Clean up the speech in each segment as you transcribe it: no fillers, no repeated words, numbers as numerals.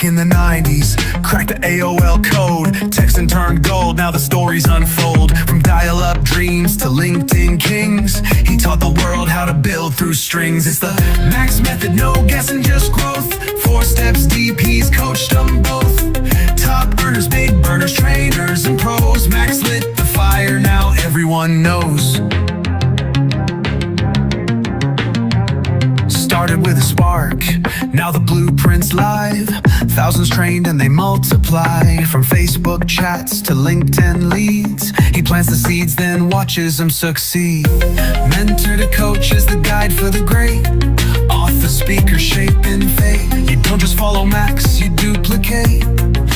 in the 90s, cracked the AOL code, text and turned gold, now the stories unfold. From dial-up dreams to LinkedIn kings, he taught the world how to build through strings. It's the Max method, no guessing, just growth. 4 steps deep, he's coached them both. Top earners, big burners, trainers and pros. Max lit the fire, now everyone knows. Started with a spark, now the blueprint's live. Thousands trained and they multiply. From Facebook chats to LinkedIn leads, he plants the seeds, then watches them succeed. Mentor to coach is the guide for the great. Author, speaker, shaping fate. You don't just follow Max, you duplicate.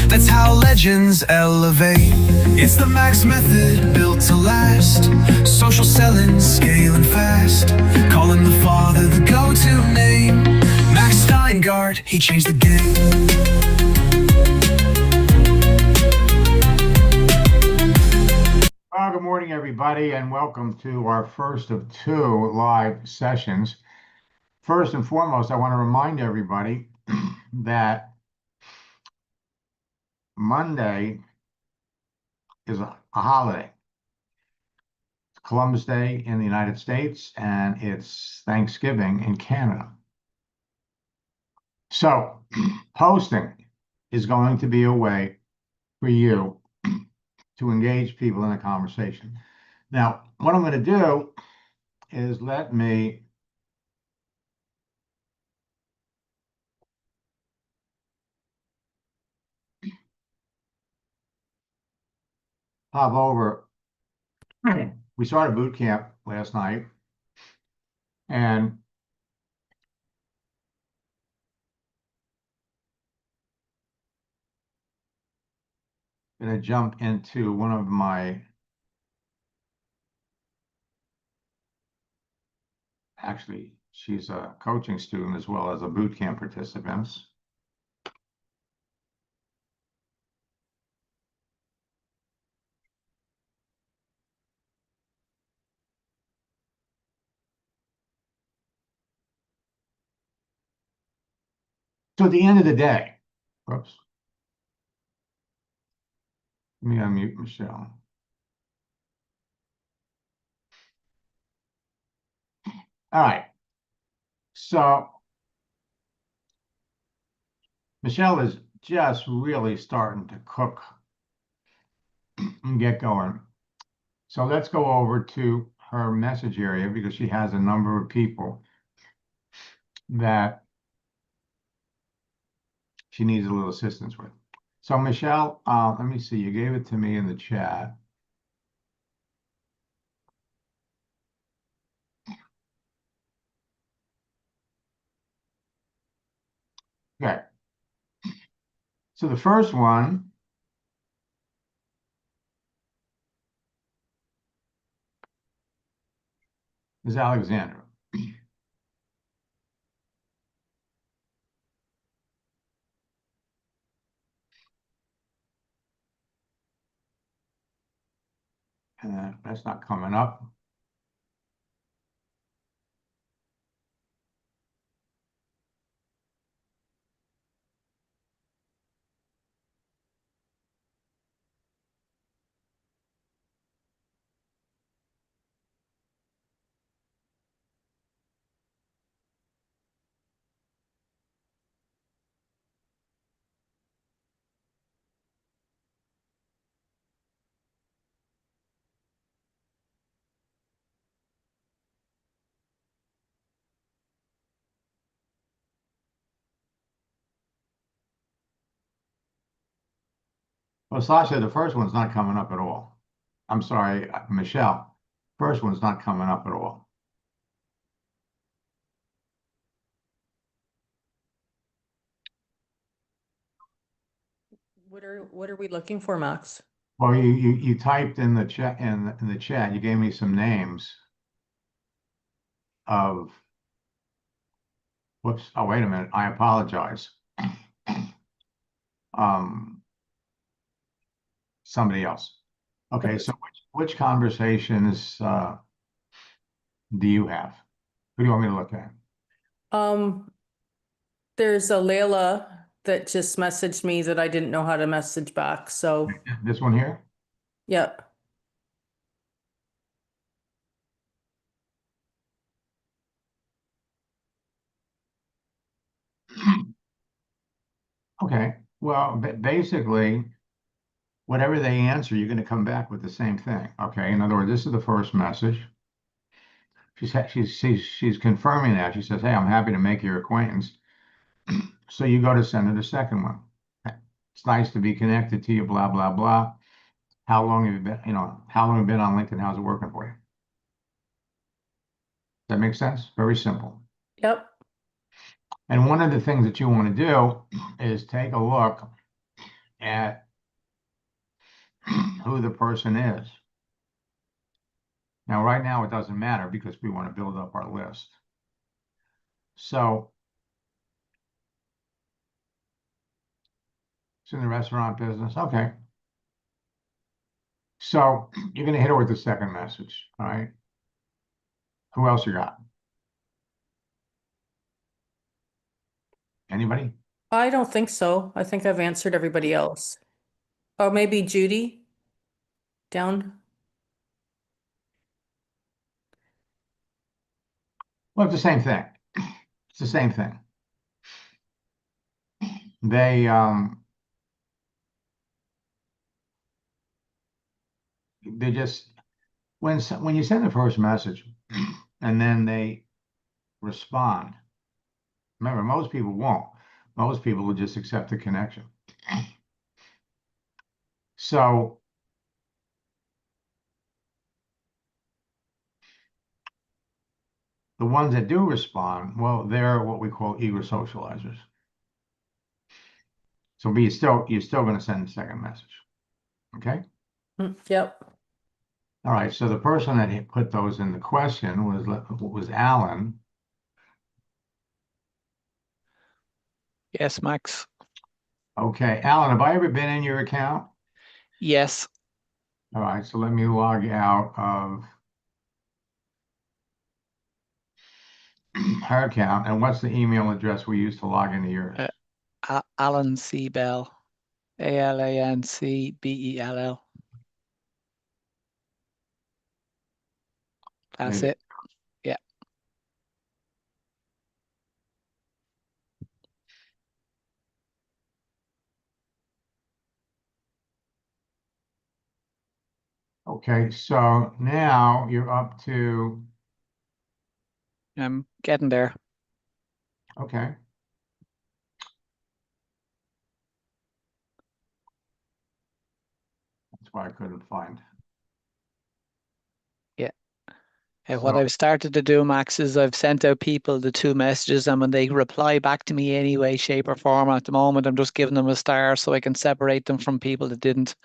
That's how legends elevate. It's the Max method, built to last. Social selling, scaling fast. Call him the father, the go-to name. Max Steingart, he changed the game. Well, good morning, everybody, and welcome to our first of 2 live sessions. First and foremost, I want to remind everybody that Monday is a holiday. It's Columbus Day in the United States, and it's Thanksgiving in Canada. So, posting is going to be a way for you to engage people in a conversation. Now, what I'm going to do is let me hop over. We started boot camp last night, and I'm going to jump into one of my actually, she's a coaching student as well as a boot camp participant. So at the end of the day, whoops, let me unmute Michelle. All right. So Michelle is just really starting to cook and get going. So let's go over to her message area because she has a number of people that she needs a little assistance with. So Michelle, let me see, you gave it to me in the chat. Okay. So the first one is Alexandra. And that's not coming up. Well, Sasha, the first one's not coming up at all. I'm sorry, Michelle. First one's not coming up at all. What are we looking for, Max? Well, you typed in the chat in the chat. You gave me some names of. Whoops! Oh, wait a minute. I apologize. Somebody else. Okay, so which conversations do you have? Who do you want me to look at? There's a Layla that just messaged me that I didn't know how to message back, so, This one here? yeah. Okay, well, basically, whatever they answer, you're going to come back with the same thing. Okay, in other words, this is the first message. She's confirming that. She says, "Hey, I'm happy to make your acquaintance." So you go to send her the second one. It's nice to be connected to you, blah, blah, blah. How long have you been, how long have you been on LinkedIn? How's it working for you? Does that make sense? Very simple. Yep. And one of the things that you want to do is take a look at who the person is. Now, right now, it doesn't matter because we want to build up our list. So it's in the restaurant business. Okay. So you're going to hit her with the second message. All right. Who else you got? Anybody? I don't think so. I think I've answered everybody else. Or maybe Judy down. Well, it's the same thing. It's the same thing. They just when you send the first message and then they respond. Remember, most people won't. Most people will just accept the connection. So the ones that do respond, well, they're what we call eager socializers. So you're still going to send the second message. Okay. Yep. All right. So the person that put those in the question was Alan. Yes, Max. Okay, Alan, have I ever been in your account? Yes. All right, so let me log out of her account. And what's the email address we use to log into yours? Alan C. Bell. ALANCBELL. That's Maybe. it. Yeah. Okay, so now you're up to, I'm getting there. okay. That's why I couldn't find. Yeah. What So, I've started to do, Max, is I've sent out people the 2 messages, and when they reply back to me any way, shape, or form at the moment, I'm just giving them a star so I can separate them from people that didn't.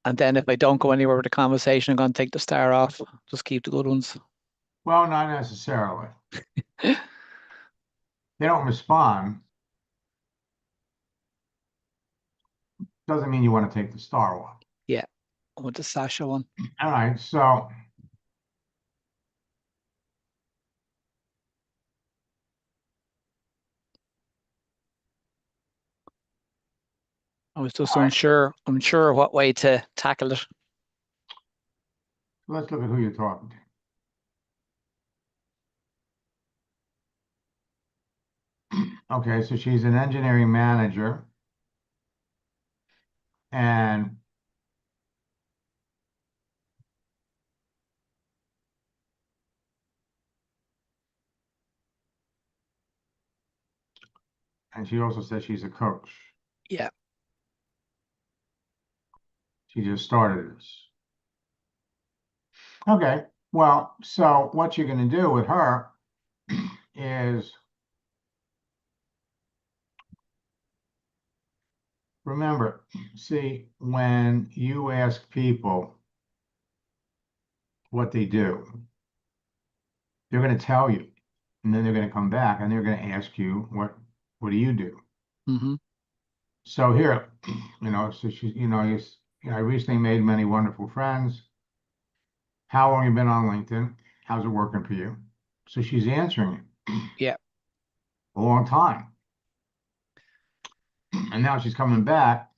And then if I don't go anywhere with the conversation, I'm going to take the star off. Just keep the good ones. well, not necessarily. They don't respond. Doesn't mean you want to take the star one. Yeah. With the Sasha one. All right, so I was just all right, unsure what way to tackle it. let's look at who you're talking to. Okay, so she's an engineering manager. And she also says she's a coach. Yeah. She just started this. Okay, well, so what you're going to do with her is remember, see, when you ask people what they do, they're going to tell you, and then they're going to come back and they're going to ask you, what do you do? Mm-hmm. So here, so she, I recently made many wonderful friends. How long you been on LinkedIn? How's it working for you? So she's answering you. Yeah. a long time. And now she's coming back.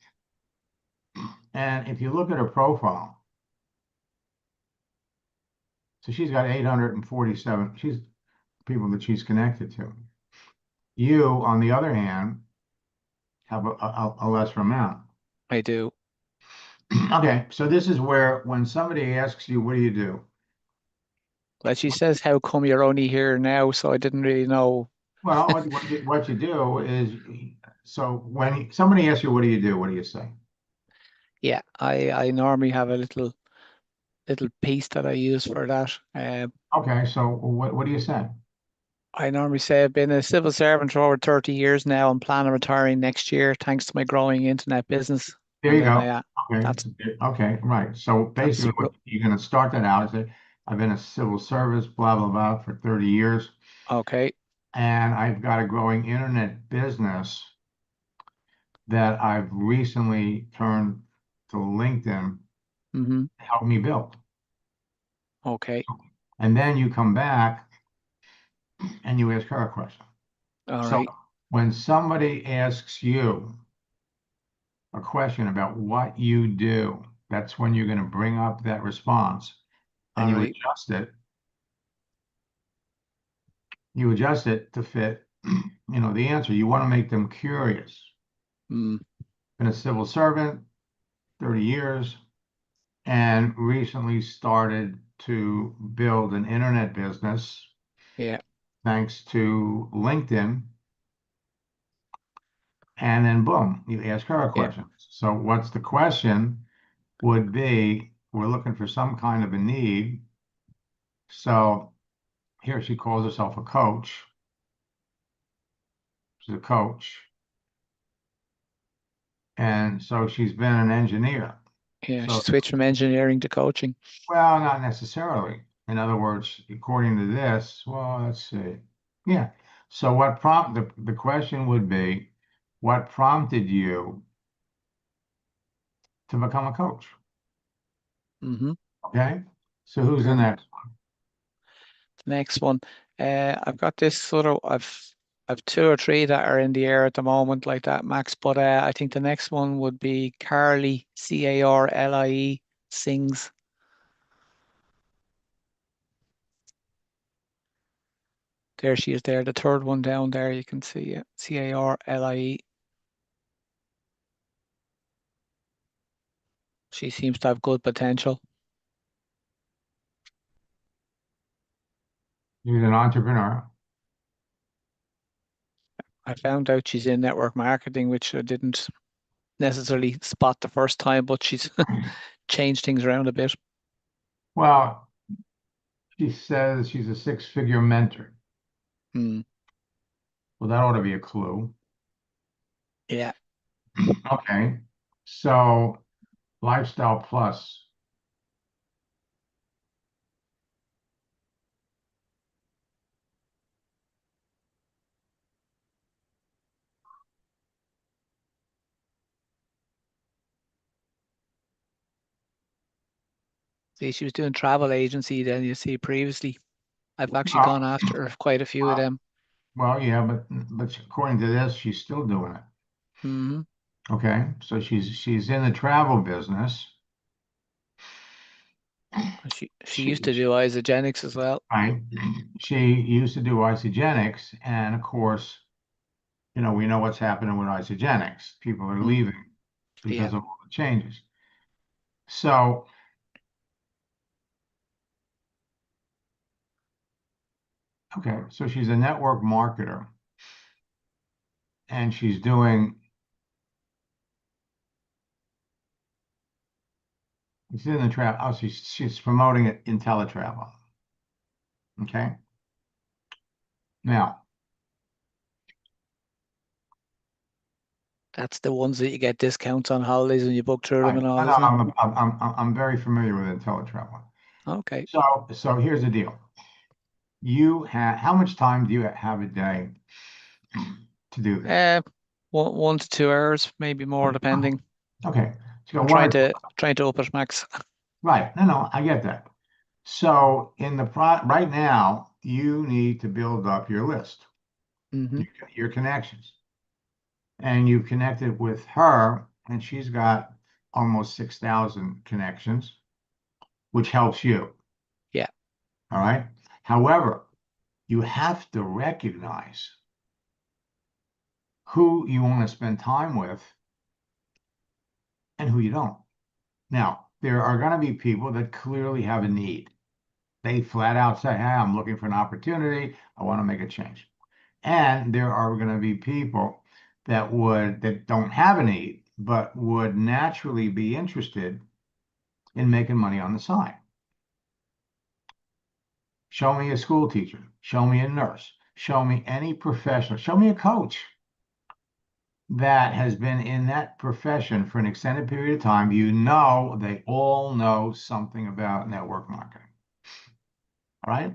And if you look at her profile, so she's got 847, she's people that she's connected to. You, on the other hand, have a lesser amount. I do. Okay, so this is where when somebody asks you, what do you do? Well, she says, how come you're only here now? So I didn't really know. Well, what you do is, so when somebody asks you, what do you do? What do you say? Yeah, I normally have a little piece that I use for that. Okay, so what do you say? I normally say I've been a civil servant for over 30 years now. I'm planning on retiring next year thanks to my growing internet business. There And you then go. Okay, that's okay, right. So basically, what you're going to start that out is say, I've been a civil service, blah, blah, blah, for 30 years, okay. and I've got a growing internet business that I've recently turned to LinkedIn Mm-hmm. to help me build. Okay. And then you come back and you ask her a question. All So right. when somebody asks you a question about what you do, that's when you're going to bring up that response and All you right. adjust it. You adjust it to fit, the answer. You want to make them curious. Mm, Been a civil servant, 30 years, and recently started to build an internet business yeah. thanks to LinkedIn. And then boom, you ask her a Yeah. question. So what's the question would be, we're looking for some kind of a need. So here she calls herself a coach. She's a coach. And so she's been an engineer. Yeah. She So, switched from engineering to coaching. well, not necessarily. In other words, according to this, well, let's see. Yeah. So the question would be, what prompted you to become a coach? Mm-hmm. Okay. So who's the Perfect. next? The next one. I've got this sort of I've two or three that are in the air at the moment like that, Max. But I think the next one would be Carly, Carlie, sings. There she is there, the third one down there, you can see it. Carlie. She seems to have good potential. She's an entrepreneur. I found out she's in network marketing, which I didn't necessarily spot the first time, but she's changed things around a bit. Well, she says she's a six-figure mentor. Hmm. Well, that ought to be a clue. Yeah. Okay. So Lifestyle Plus. See, she was doing travel agency then, you see, previously. I've actually Well, gone after quite a few of them. well, yeah, but according to this, she's still doing it. Hmm. Okay. So she's in the travel business. She used to do Isagenix as well. Right. She used to do Isagenix, and of course, we know what's happening with Isagenix. People are Mm, leaving yeah. because of all the changes. So, okay, so she's a network marketer, and she's doing. She's in the travel. Oh, she's promoting it in teletravel. Okay. Now, That's the ones that you get discounts on holidays when you book through them right. and all, I know, isn't it? I'm very familiar with IntelliTravel. Okay. So here's the deal. How much time do you have a day to do this? 1 to 2 hours, maybe more, depending. Okay. So you I'm got one. trying to up it, Max. Right. No, I get that. So right now, you need to build up your list. Mm-hmm. your connections. And you've connected with her, and she's got almost 6,000 connections, which helps you. Yeah. All right. However, you have to recognize who you want to spend time with and who you don't. Now, there are going to be people that clearly have a need. They flat out say, hey, I'm looking for an opportunity. I want to make a change. And there are going to be people that don't have a need, but would naturally be interested in making money on the side. Show me a school teacher, show me a nurse, show me any professional, show me a coach that has been in that profession for an extended period of time. You know, they all know something about network marketing. All right.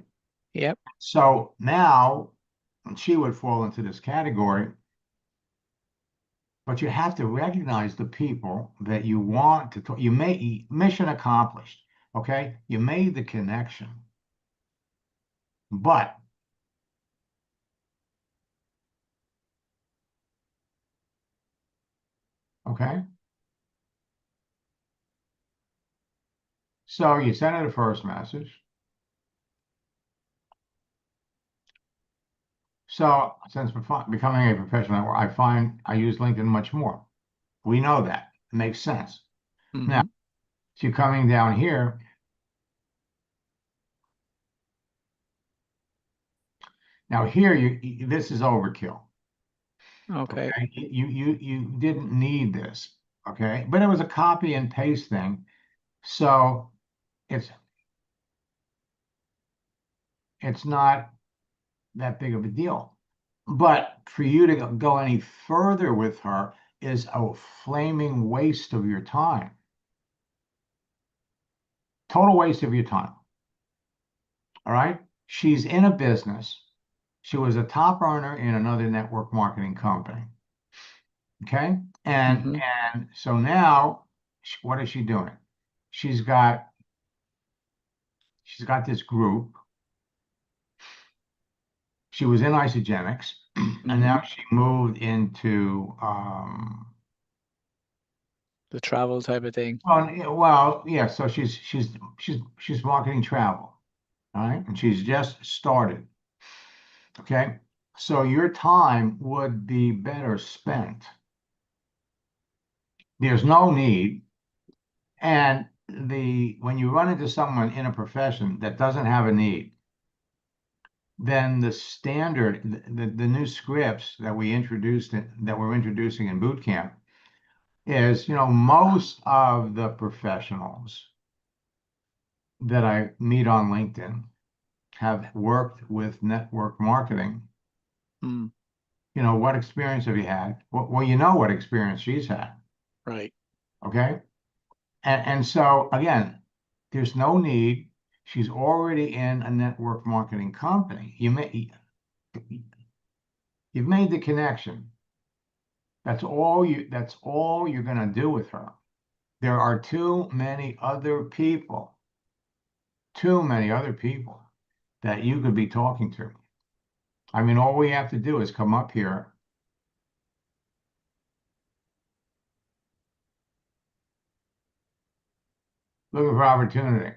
Yep. So now she would fall into this category, but you have to recognize the people that you want to talk. Mission accomplished. Okay. You made the connection, but okay. So you send her the first message. So since becoming a professional, I find I use LinkedIn much more. We know that. It makes sense. Mm-hmm. Now, so you're coming down here. Now here, this is overkill. Okay. Okay? You didn't need this. Okay, but it was a copy and paste thing, so it's not that big of a deal. But for you to go any further with her is a flaming waste of your time. Total waste of your time. All right. She's in a business. She was a top earner in another network marketing company. Okay. And Mm-hmm. so now what is she doing? She's got this group. She was in Isagenix, and now she moved into The travel type of thing. well, yeah. So she's marketing travel, all right, and she's just started. Okay, so your time would be better spent. There's no need, and when you run into someone in a profession that doesn't have a need, then the standard, the new scripts that we're introducing in boot camp is, most of the professionals that I meet on LinkedIn have worked with network marketing. Mm. What experience have you had? Well, you know what experience she's had. Right. Okay. And so again, there's no need. She's already in a network marketing company. You've made the connection. That's all you're going to do with her. There are too many other people that you could be talking to. I mean, all we have to do is come up here. Looking for opportunity.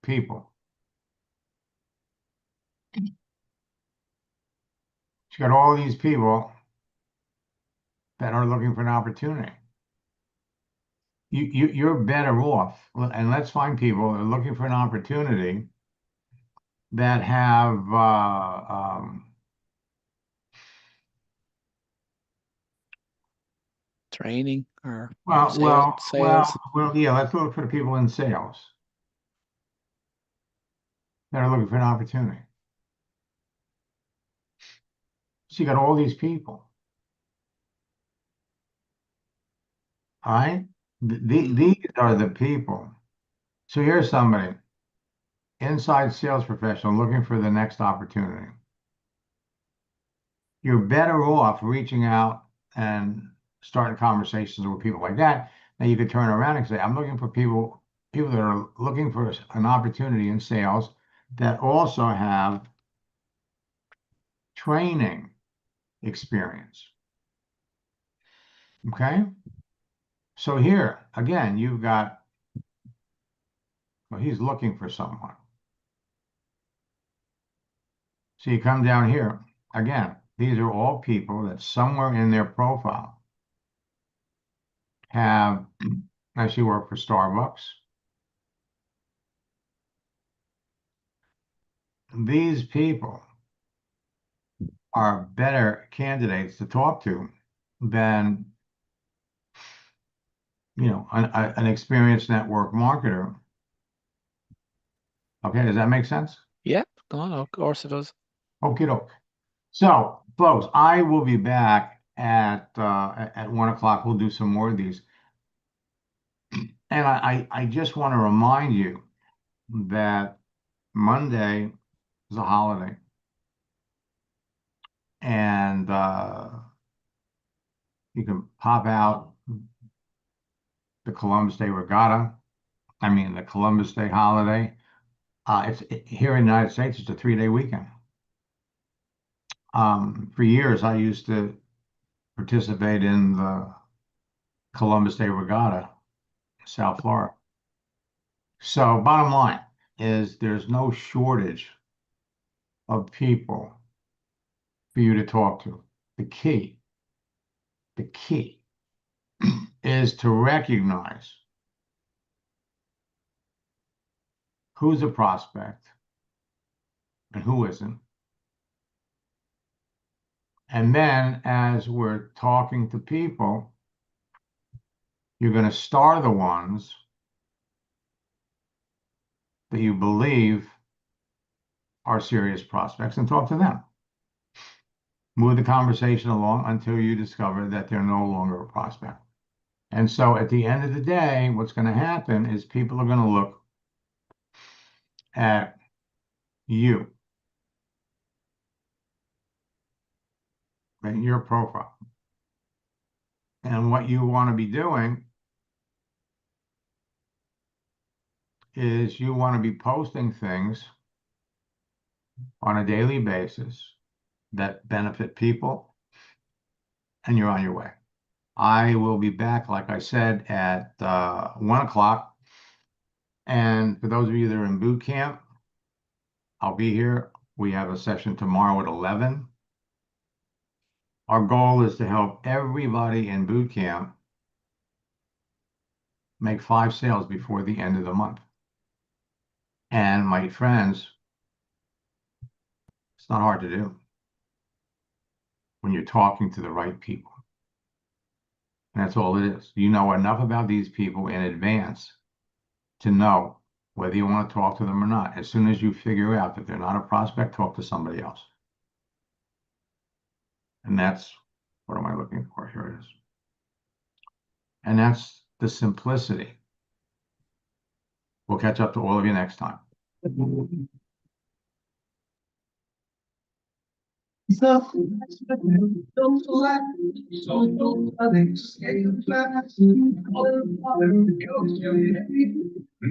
People. She's got all these people that are looking for an opportunity. You're better off, and let's find people that are looking for an opportunity that have Training or well, sales. yeah. Let's look for the people in sales that are looking for an opportunity. So you got all these people. All right. These are the people. So here's somebody, inside sales professional looking for the next opportunity. You're better off reaching out and starting conversations with people like that Now you could turn around and say, I'm looking for people that are looking for an opportunity in sales that also have training experience. Okay? So here, again, you've got, well, he's looking for someone. So you come down here, again, these are all people that somewhere in their profile have actually worked for Starbucks. These people are better candidates to talk to than, you know, an experienced network marketer. Okay, does that make sense? Yeah, no, of course it does. Okie doke. So, folks, I will be back at 1 o'clock. We'll do some more of these. And I just want to remind you that Monday is a holiday. And you can pop out the Columbus Day Regatta. I mean, the Columbus Day holiday. Here in the United States, it's a 3-day weekend. For years, I used to participate in the Columbus Day Regatta, South Florida. So bottom line is there's no shortage of people for you to talk to. The key is to recognize who's a prospect and who isn't. And then as we're talking to people, you're going to star the ones that you believe are serious prospects and talk to them. Move the conversation along until you discover that they're no longer a prospect. And so at the end of the day, what's going to happen is people are going to look at you and your profile. And what you want to be doing is you want to be posting things on a daily basis that benefit people, and you're on your way. I will be back, like I said, at 1 o'clock. And for those of you that are in boot camp, I'll be here. We have a session tomorrow at 11. Our goal is to help everybody in boot camp make 5 sales before the end of the month. And my friends, it's not hard to do when you're talking to the right people. And that's all it is. You know enough about these people in advance to know whether you want to talk to them or not. As soon as you figure out that they're not a prospect, talk to somebody else. And that's, what am I looking for? Here it is. And that's the simplicity. We'll catch up to all of you next time.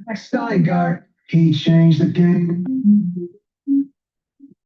Next guard, he changed the game.